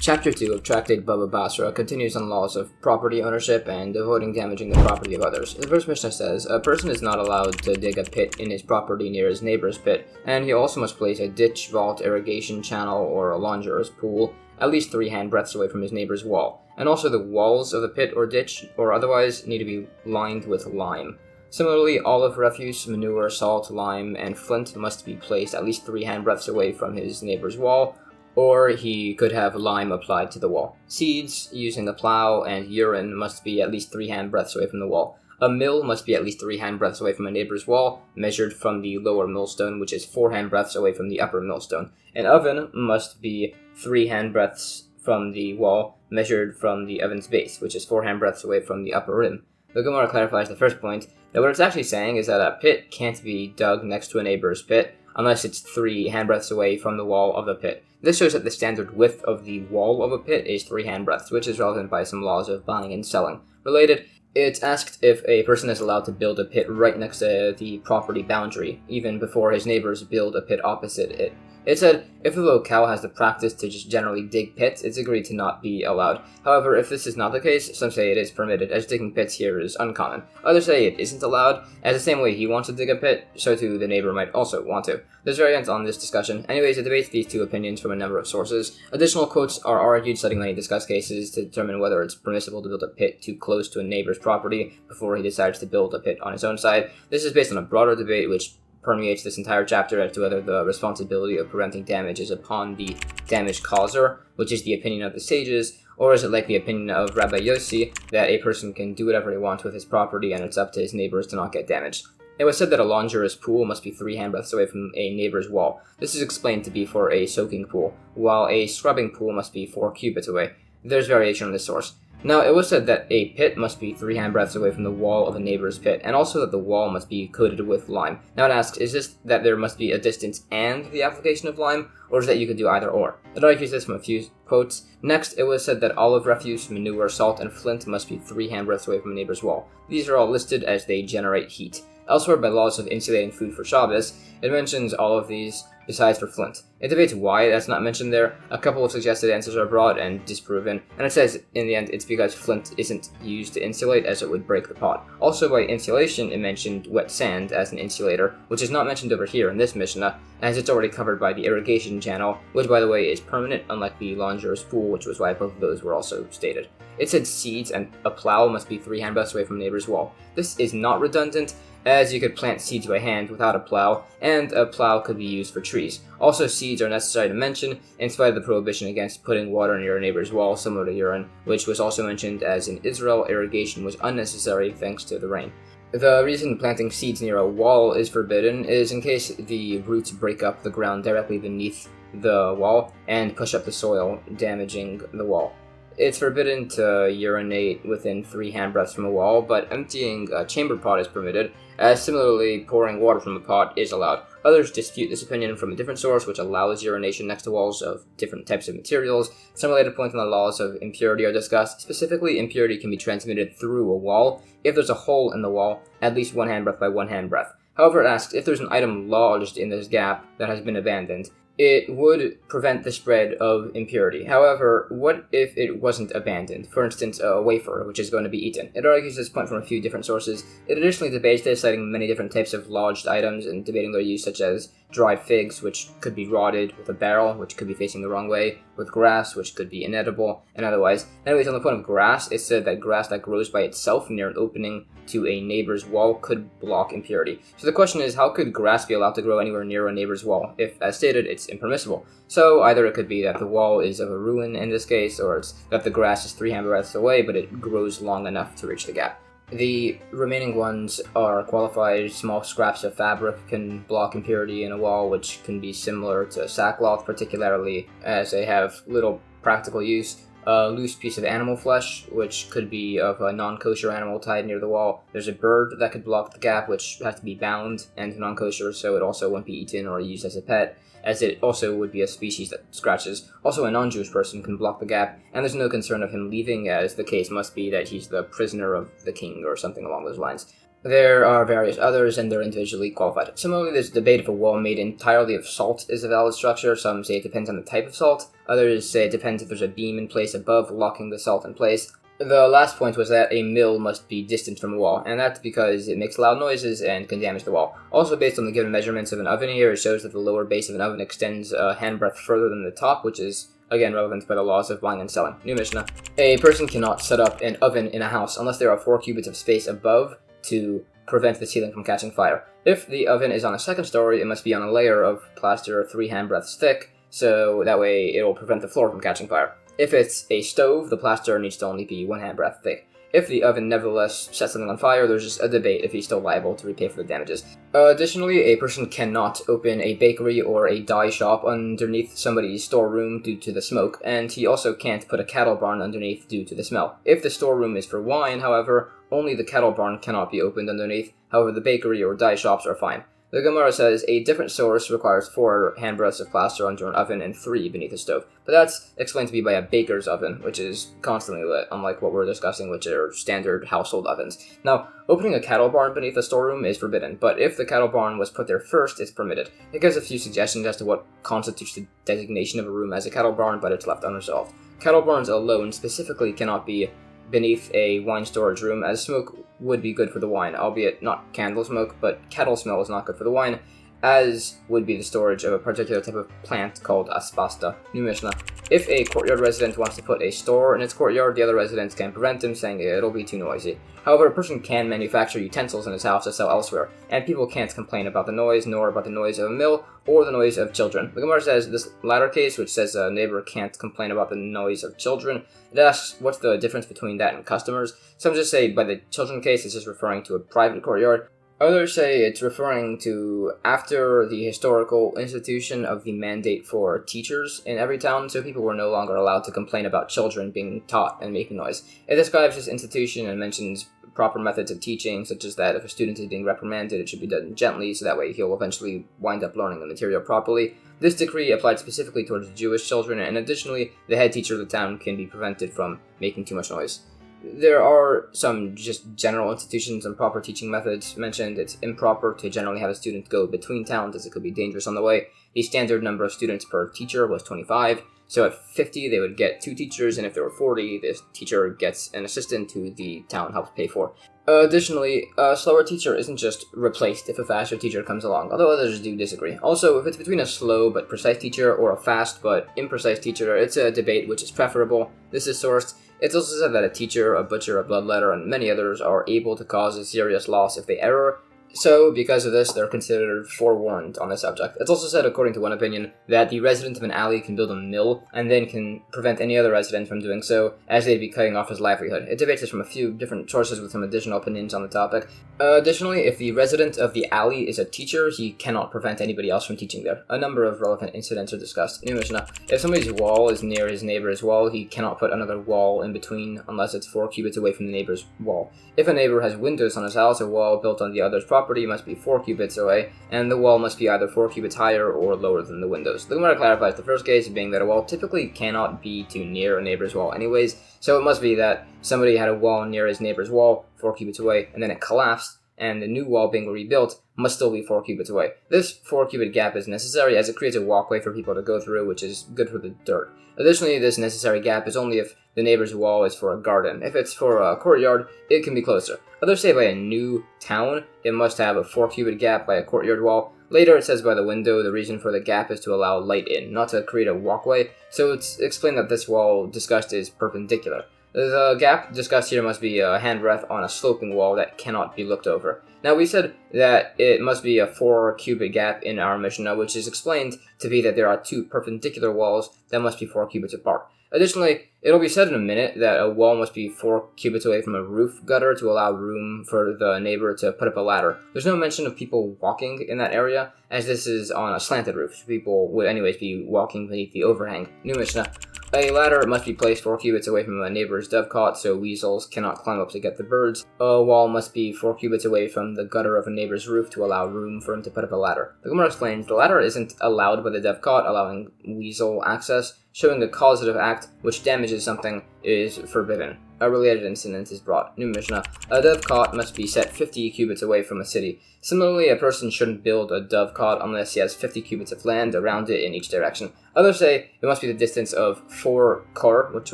Chapter 2 of Tractate Bava Basra continues on laws of property ownership and avoiding damaging the property of others. The first Mishnah says, a person is not allowed to dig a pit in his property near his neighbor's pit, and he also must place a ditch, vault, irrigation channel, or a launderer's pool at least 3 handbreadths away from his neighbor's wall. And also the walls of the pit or ditch, or otherwise, need to be lined with lime. Similarly, olive refuse, manure, salt, lime, and flint must be placed at least 3 handbreadths away from his neighbor's wall, or he could have lime applied to the wall. Seeds using a plow and urine must be at least 3 handbreadths away from the wall. A mill must be at least 3 handbreadths away from a neighbor's wall, measured from the lower millstone, which is 4 handbreadths away from the upper millstone. An oven must be 3 handbreadths from the wall, measured from the oven's base, which is 4 handbreadths away from the upper rim. The Gemara clarifies the first point, that what it's actually saying is that a pit can't be dug next to a neighbor's pit, unless it's 3 handbreadths away from the wall of the pit. This shows that the standard width of the wall of a pit is 3 handbreadths, which is relevant by some laws of buying and selling. Related, it's asked if a person is allowed to build a pit right next to the property boundary, even before his neighbors build a pit opposite it. It said, if the locale has the practice to just generally dig pits, it's agreed to not be allowed. However, if this is not the case, some say it is permitted, as digging pits here is uncommon. Others say it isn't allowed, as the same way he wants to dig a pit, so too the neighbor might also want to. There's variants on this discussion. Anyways, it debates these two opinions from a number of sources. Additional quotes are argued, citing many discussed cases to determine whether it's permissible to build a pit too close to a neighbor's property before he decides to build a pit on his own side. This is based on a broader debate which permeates this entire chapter as to whether the responsibility of preventing damage is upon the damage causer, which is the opinion of the sages, or is it like the opinion of Rabbi Yossi that a person can do whatever he wants with his property and it's up to his neighbors to not get damaged. It was said that a launderer's pool must be 3 handbreadths away from a neighbor's wall. This is explained to be for a soaking pool, while a scrubbing pool must be 4 cubits away. There's variation on this source. Now, it was said that a pit must be 3 handbreadths away from the wall of a neighbor's pit, and also that the wall must be coated with lime. Now it asks, is this that there must be a distance and the application of lime, or is that you could do either or? It argues this from a few quotes. Next, it was said that olive refuse, manure, salt, and flint must be 3 handbreadths away from a neighbor's wall. These are all listed as they generate heat. Elsewhere, by laws of insulating food for Shabbos, it mentions all of these besides for flint. It debates why that's not mentioned there. A couple of suggested answers are brought and disproven, and it says in the end it's because flint isn't used to insulate as it would break the pot. Also, by insulation, it mentioned wet sand as an insulator, which is not mentioned over here in this Mishnah, as it's already covered by the irrigation channel, which by the way is permanent, unlike the launderer's pool, which was why both of those were also stated. It said seeds and a plow must be 3 handbreadths away from a neighbor's wall. This is not redundant, as you could plant seeds by hand without a plow, and a plow could be used for trees. Also, seeds are necessary to mention, in spite of the prohibition against putting water near your neighbor's wall, similar to urine, which was also mentioned as in Israel, irrigation was unnecessary thanks to the rain. The reason planting seeds near a wall is forbidden is in case the roots break up the ground directly beneath the wall and push up the soil, damaging the wall. It's forbidden to urinate within 3 handbreadths from a wall, but emptying a chamber pot is permitted, as similarly pouring water from a pot is allowed. Others dispute this opinion from a different source, which allows urination next to walls of different types of materials. Some related points on the laws of impurity are discussed. Specifically, impurity can be transmitted through a wall if there's a hole in the wall, at least 1 handbreadth by 1 handbreadth. However, it asks if there's an item lodged in this gap that has been abandoned. It would prevent the spread of impurity. However, what if it wasn't abandoned? For instance, a wafer, which is going to be eaten. It argues this point from a few different sources. It additionally debates this, citing many different types of lodged items and debating their use, such as dried figs, which could be rotted, with a barrel, which could be facing the wrong way, with grass, which could be inedible, and otherwise. Anyways, on the point of grass, it said that grass that grows by itself near an opening to a neighbor's wall could block impurity. So the question is, how could grass be allowed to grow anywhere near a neighbor's wall? If, as stated, it's impermissible. So either it could be that the wall is of a ruin in this case, or it's that the grass is 3 handbreadths away, but it grows long enough to reach the gap. The remaining ones are qualified. Small scraps of fabric can block impurity in a wall, which can be similar to sackcloth, particularly as they have little practical use. A loose piece of animal flesh, which could be of a non-kosher animal tied near the wall. There's a bird that could block the gap, which has to be bound and non-kosher, so it also won't be eaten or used as a pet, as it also would be a species that scratches. Also, a non-Jewish person can block the gap, and there's no concern of him leaving, as the case must be that he's the prisoner of the king or something along those lines. There are various others, and they're individually qualified. Similarly, there's a debate if a wall made entirely of salt is a valid structure. Some say it depends on the type of salt. Others say it depends if there's a beam in place above locking the salt in place. The last point was that a mill must be distant from a wall, and that's because it makes loud noises and can damage the wall. Also, based on the given measurements of an oven here, it shows that the lower base of an oven extends a handbreadth further than the top, which is again relevant by the laws of buying and selling. New Mishnah. A person cannot set up an oven in a house unless there are 4 cubits of space above to prevent the ceiling from catching fire. If the oven is on a second story, it must be on a layer of plaster 3 handbreadths thick, so that way it will prevent the floor from catching fire. If it's a stove, the plaster needs to only be 1 handbreadth thick. If the oven nevertheless sets something on fire, there's just a debate if he's still liable to repay for the damages. Additionally, a person cannot open a bakery or a dye shop underneath somebody's storeroom due to the smoke, and he also can't put a cattle barn underneath due to the smell. If the storeroom is for wine, however, only the cattle barn cannot be opened underneath. However, the bakery or dye shops are fine. The Gemara says a different source requires 4 handbreadths of plaster under an oven and 3 beneath a stove. But that's explained to be by a baker's oven, which is constantly lit, unlike what we're discussing, which are standard household ovens. Now, opening a cattle barn beneath a storeroom is forbidden, but if the cattle barn was put there first, it's permitted. It gives a few suggestions as to what constitutes the designation of a room as a cattle barn, but it's left unresolved. Cattle barns alone specifically cannot be beneath a wine storage room, as smoke would be good for the wine, albeit not candle smoke, but cattle smell is not good for the wine, as would be the storage of a particular type of plant called aspasta. New Mishnah. If a courtyard resident wants to put a store in its courtyard, the other residents can prevent him, saying it'll be too noisy. However, a person can manufacture utensils in his house to sell elsewhere, and people can't complain about the noise, nor about the noise of a mill, or the noise of children. The Gemara says this latter case, which says a neighbor can't complain about the noise of children, it asks what's the difference between that and customers. Some just say by the children case, it's just referring to a private courtyard. Others say it's referring to after the historical institution of the mandate for teachers in every town, so people were no longer allowed to complain about children being taught and making noise. It describes this institution and mentions proper methods of teaching, such as that if a student is being reprimanded, it should be done gently, so that way he'll eventually wind up learning the material properly. This decree applied specifically towards Jewish children, and additionally, the head teacher of the town can be prevented from making too much noise. There are some just general institutions and proper teaching methods mentioned. It's improper to generally have a student go between towns, as it could be dangerous on the way. The standard number of students per teacher was 25, so at 50 they would get 2 teachers, and if there were 40, this teacher gets an assistant who the town helps pay for. Additionally, a slower teacher isn't just replaced if a faster teacher comes along, although others do disagree. Also, if it's between a slow but precise teacher or a fast but imprecise teacher, it's a debate which is preferable. This is sourced. It's also said that a teacher, a butcher, a bloodletter, and many others are able to cause a serious loss if they err. So, because of this, they're considered forewarned on the subject. It's also said, according to one opinion, that the resident of an alley can build a mill and then can prevent any other resident from doing so, as they'd be cutting off his livelihood. It debates this from a few different sources with some additional opinions on the topic. Additionally, if the resident of the alley is a teacher, he cannot prevent anybody else from teaching there. A number of relevant incidents are discussed. New Mishnah. If somebody's wall is near his neighbor's wall, he cannot put another wall in between unless it's 4 cubits away from the neighbor's wall. If a neighbor has windows on his house, a wall built on the other's property must be 4 cubits away, and the wall must be either 4 cubits higher or lower than the windows. The Gemara clarifies the first case being that a wall typically cannot be too near a neighbor's wall anyways, so it must be that somebody had a wall near his neighbor's wall 4 cubits away, and then it collapsed, and the new wall being rebuilt must still be 4 cubits away. This 4 cubit gap is necessary as it creates a walkway for people to go through, which is good for the dirt. Additionally, this necessary gap is only if the neighbor's wall is for a garden. If it's for a courtyard, it can be closer. Others say by a new town, it must have a 4 cubit gap by a courtyard wall. Later, it says by the window, the reason for the gap is to allow light in, not to create a walkway, so it's explained that this wall discussed is perpendicular. The gap discussed here must be a handbreadth on a sloping wall that cannot be looked over. Now, we said that it must be a 4 cubit gap in our Mishnah, which is explained to be that there are 2 perpendicular walls that must be 4 cubits apart. Additionally, it'll be said in a minute that a wall must be 4 cubits away from a roof gutter to allow room for the neighbor to put up a ladder. There's no mention of people walking in that area, as this is on a slanted roof, so people would anyways be walking beneath the overhang. New Mishnah. A ladder must be placed 4 cubits away from a neighbor's dovecot so weasels cannot climb up to get the birds. A wall must be 4 cubits away from the gutter of a neighbor's roof to allow room for him to put up a ladder. The Gemara explains the ladder isn't allowed by the dovecot, allowing weasel access. Showing a causative act which damages something is forbidden. A related incident is brought. New Mishnah. A dovecot must be set 50 cubits away from a city. Similarly, a person shouldn't build a dovecot unless he has 50 cubits of land around it in each direction. Others say it must be the distance of 4 kor, which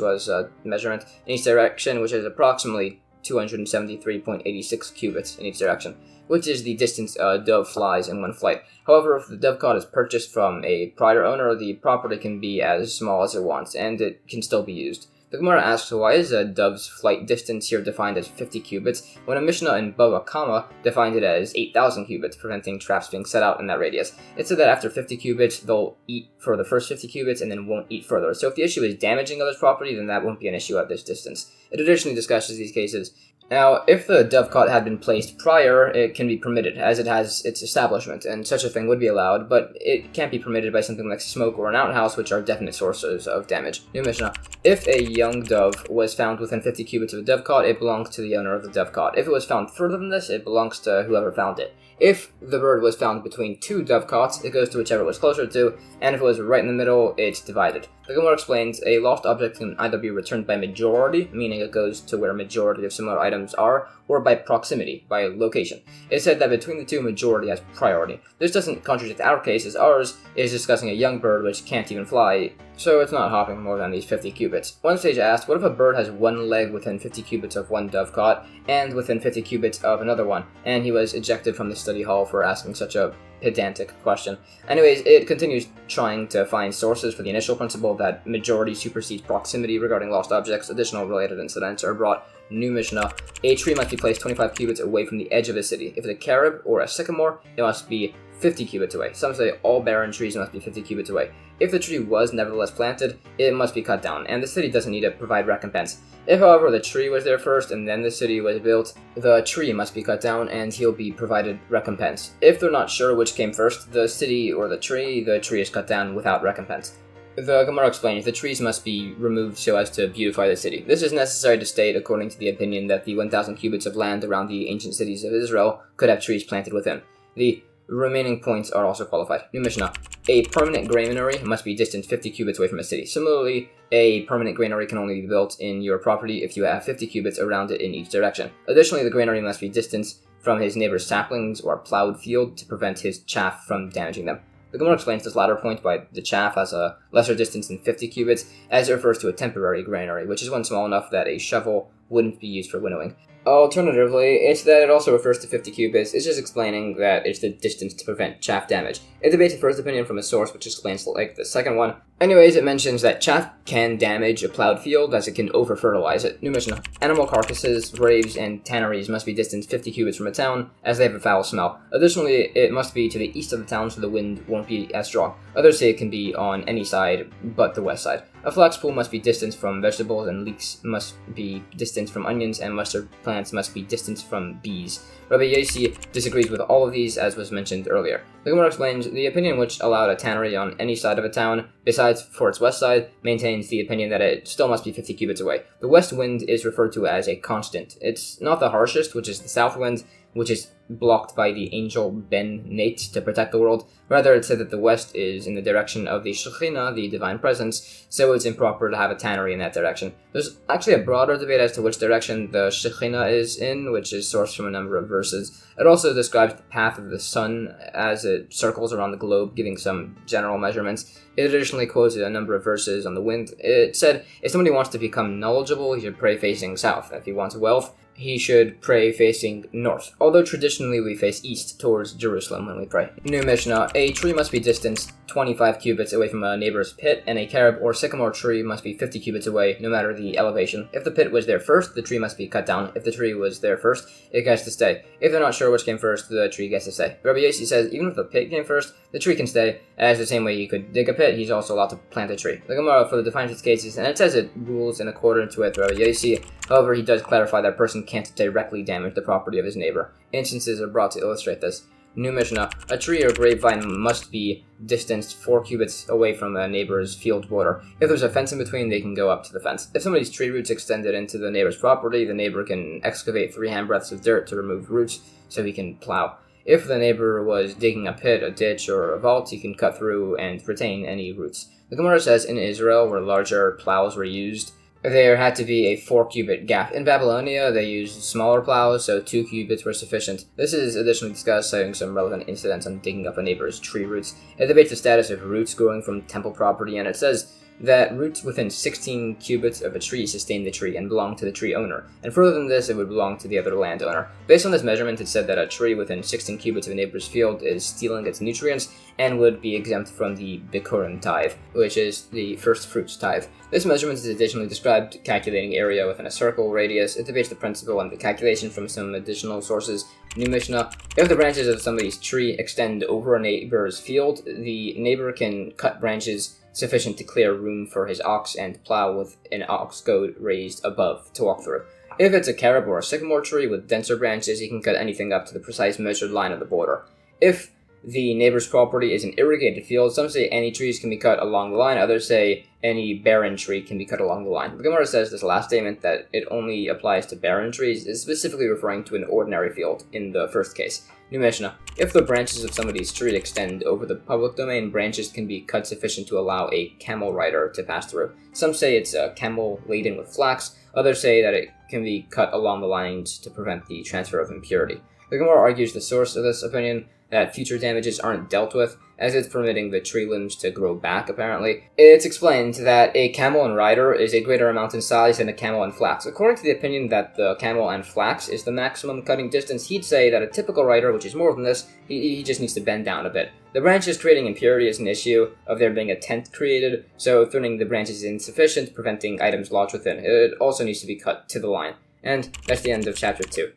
was a measurement, in each direction, which is approximately 273.86 cubits in each direction, which is the distance a dove flies in one flight. However, if the dovecot is purchased from a prior owner, the property can be as small as it wants, and it can still be used. The Gemara asks, why is a dove's flight distance here defined as 50 cubits, when a Mishnah in Bava defined it as 8,000 cubits, preventing traps being set out in that radius? It said that after 50 cubits, they'll eat for the first 50 cubits and then won't eat further. So if the issue is damaging others' property, then that won't be an issue at this distance. It additionally discusses these cases. Now, if the dovecot had been placed prior, it can be permitted, as it has its establishment, and such a thing would be allowed, but it can't be permitted by something like smoke or an outhouse, which are definite sources of damage. New Mishnah. If a young dove was found within 50 cubits of a dovecot, it belongs to the owner of the dovecot. If it was found further than this, it belongs to whoever found it. If the bird was found between 2 dovecots, it goes to whichever it was closer to, and if it was right in the middle, it's divided. The Gemara explains, a lost object can either be returned by majority, meaning it goes to where a majority of similar items are, or by proximity, by location. It said that between the two, majority has priority. This doesn't contradict our case, as ours is discussing a young bird which can't even fly, so it's not hopping more than these 50 cubits. One sage asked, what if a bird has one leg within 50 cubits of one dovecot, and within 50 cubits of another one? And he was ejected from the study hall for asking such a pedantic question. Anyways, it continues trying to find sources for the initial principle that majority supersedes proximity regarding lost objects. Additional related incidents are brought. New Mishnah. A tree must be placed 25 cubits away from the edge of a city. If it's a carob or a sycamore, it must be 50 cubits away. Some say all barren trees must be 50 cubits away. If the tree was nevertheless planted, it must be cut down, and the city doesn't need to provide recompense. If, however, the tree was there first and then the city was built, the tree must be cut down and he'll be provided recompense. If they're not sure which came first, the city or the tree is cut down without recompense. The Gemara explains the trees must be removed so as to beautify the city. This is necessary to state according to the opinion that the 1,000 cubits of land around the ancient cities of Israel could have trees planted within. The remaining points are also qualified. New Mishnah. A permanent granary must be distant 50 cubits away from a city. Similarly, a permanent granary can only be built in your property if you have 50 cubits around it in each direction. Additionally, the granary must be distanced from his neighbor's saplings or plowed field to prevent his chaff from damaging them. The Gemara explains this latter point by the chaff as a lesser distance than 50 cubits, as it refers to a temporary granary, which is one small enough that a shovel wouldn't be used for winnowing. Alternatively, it's that it also refers to 50 cubits. It's just explaining that it's the distance to prevent chaff damage. It debates the first opinion from a source which explains like the second one. Anyways, it mentions that chaff can damage a plowed field as it can over-fertilize it. New Mishnah. Animal carcasses, graves, and tanneries must be distanced 50 cubits from a town, as they have a foul smell. Additionally, it must be to the east of the town so the wind won't be as strong. Others say it can be on any side but the west side. A flax pool must be distanced from vegetables, and leeks must be distanced from onions, and mustard plants must be distanced from bees. Rabbi Yossi disagrees with all of these, as was mentioned earlier. The Gemara explains, the opinion which allowed a tannery on any side of a town, besides for its west side, maintains the opinion that it still must be 50 cubits away. The west wind is referred to as a constant. It's not the harshest, which is the south wind, which is blocked by the angel Ben Nate to protect the world. Rather, it's said that the west is in the direction of the Shekhinah, the divine presence, so it's improper to have a tannery in that direction. There's actually a broader debate as to which direction the Shekhinah is in, which is sourced from a number of verses. It also describes the path of the sun as it circles around the globe, giving some general measurements. It additionally quotes a number of verses on the wind. It said, if somebody wants to become knowledgeable, he should pray facing south. If he wants wealth, he should pray facing north, although traditionally we face east towards Jerusalem when we pray. New Mishnah. A tree must be distanced 25 cubits away from a neighbor's pit, and a carob or sycamore tree must be 50 cubits away, no matter the elevation. If the pit was there first, the tree must be cut down. If the tree was there first, it gets to stay. If they're not sure which came first, the tree gets to stay. Rabbi Yossi says, even if the pit came first, the tree can stay, as the same way you could dig a pit, he's also allowed to plant a tree. The Gemara further defines its cases, and it says it rules in accordance with Rabbi Yossi. However, he does clarify that a person can't directly damage the property of his neighbor. Instances are brought to illustrate this. New Mishnah. A tree or grapevine must be distanced 4 cubits away from a neighbor's field border. If there's a fence in between, they can go up to the fence. If somebody's tree roots extended into the neighbor's property, the neighbor can excavate 3 handbreadths of dirt to remove roots so he can plow. If the neighbor was digging a pit, a ditch, or a vault, he can cut through and retain any roots. The Gemara says in Israel, where larger plows were used, there had to be a 4-cubit gap. In Babylonia, they used smaller plows, so 2 cubits were sufficient. This is additionally discussed, citing some relevant incidents on digging up a neighbor's tree roots. It debates the status of roots growing from temple property, and it says that roots within 16 cubits of a tree sustain the tree and belong to the tree owner, and further than this, it would belong to the other landowner. Based on this measurement, it said that a tree within 16 cubits of a neighbor's field is stealing its nutrients and would be exempt from the Bikurim tithe, which is the first fruits tithe. This measurement is additionally described calculating area within a circle radius. It debates the principle and the calculation from some additional sources. New Mishnah: if the branches of somebody's tree extend over a neighbor's field, the neighbor can cut branches sufficient to clear room for his ox and plow with an ox goad raised above to walk through. If it's a carob or a sycamore tree with denser branches, he can cut anything up to the precise measured line of the border. If the neighbor's property is an irrigated field, some say any trees can be cut along the line, others say any barren tree can be cut along the line. The Gemara says this last statement, that it only applies to barren trees, is specifically referring to an ordinary field in the first case. New Mishnah: if the branches of somebody's tree extend over the public domain, branches can be cut sufficient to allow a camel rider to pass through. Some say it's a camel laden with flax, others say that it can be cut along the lines to prevent the transfer of impurity. The Gemara argues the source of this opinion, that future damages aren't dealt with, as it's permitting the tree limbs to grow back, apparently. It's explained that a camel and rider is a greater amount in size than a camel and flax. According to the opinion that the camel and flax is the maximum cutting distance, he'd say that a typical rider, which is more than this, he just needs to bend down a bit. The branches creating impurity is an issue of there being a tent created, so thinning the branches is insufficient, preventing items lodged within. It also needs to be cut to the line. And that's the end of chapter 2.